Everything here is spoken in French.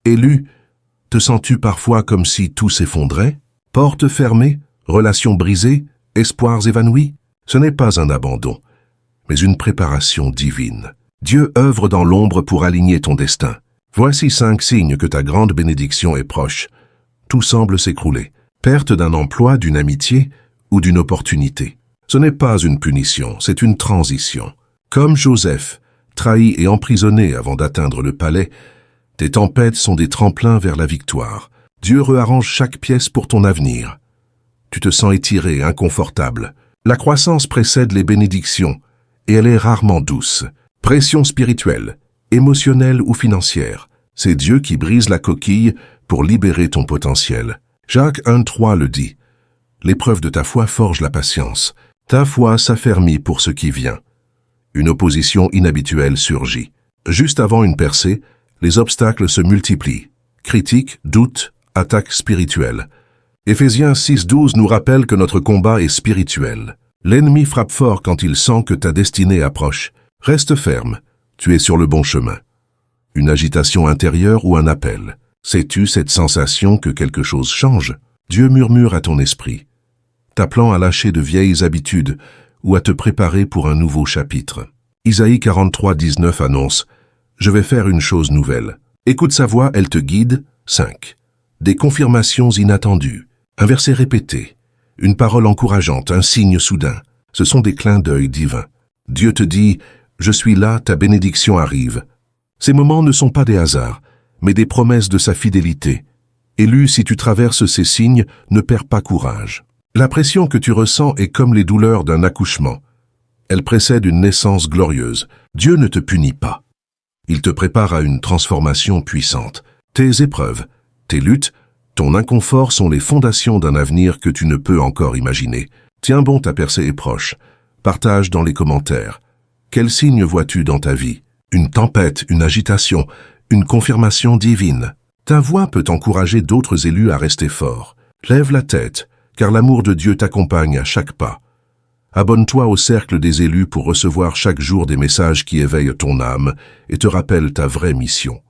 Élu, te sens-tu parfois comme si tout s'effondrait? Portes fermées, relations brisées, espoirs évanouis? Ce n'est pas un abandon, mais une préparation divine. Dieu œuvre dans l'ombre pour aligner ton destin. Voici 5 signes que ta grande bénédiction est proche. Tout semble s'écrouler. Perte d'un emploi, d'une amitié ou d'une opportunité. Ce n'est pas une punition, c'est une transition. Comme Joseph, trahi et emprisonné avant d'atteindre le palais, tes tempêtes sont des tremplins vers la victoire. Dieu réarrange chaque pièce pour ton avenir. Tu te sens étiré, inconfortable. La croissance précède les bénédictions, et elle est rarement douce. Pression spirituelle, émotionnelle ou financière, c'est Dieu qui brise la coquille pour libérer ton potentiel. Jacques 1,3 le dit. L'épreuve de ta foi forge la patience. Ta foi s'affermit pour ce qui vient. Une opposition inhabituelle surgit. Juste avant une percée, les obstacles se multiplient. Critiques, doutes, attaques spirituelles. Éphésiens 6,12 nous rappelle que notre combat est spirituel. L'ennemi frappe fort quand il sent que ta destinée approche. Reste ferme, tu es sur le bon chemin. Une agitation intérieure ou un appel. Sais-tu cette sensation que quelque chose change? Dieu murmure à ton esprit, t'appelant à lâcher de vieilles habitudes ou à te préparer pour un nouveau chapitre. Isaïe 43,19 annonce « Je vais faire une chose nouvelle. Écoute sa voix, elle te guide. » 5. Des confirmations inattendues, un verset répété, une parole encourageante, un signe soudain. Ce sont des clins d'œil divins. Dieu te dit « Je suis là, ta bénédiction arrive. » Ces moments ne sont pas des hasards, mais des promesses de sa fidélité. Élu, si tu traverses ces signes, ne perds pas courage. La pression que tu ressens est comme les douleurs d'un accouchement. Elle précède une naissance glorieuse. Dieu ne te punit pas. Il te prépare à une transformation puissante. Tes épreuves, tes luttes, ton inconfort sont les fondations d'un avenir que tu ne peux encore imaginer. Tiens bon, ta percée est proche. Partage dans les commentaires. Quel signe vois-tu dans ta vie? Une tempête, une agitation, une confirmation divine. Ta voix peut encourager d'autres élus à rester forts. Lève la tête, car l'amour de Dieu t'accompagne à chaque pas. Abonne-toi au cercle des élus pour recevoir chaque jour des messages qui éveillent ton âme et te rappellent ta vraie mission.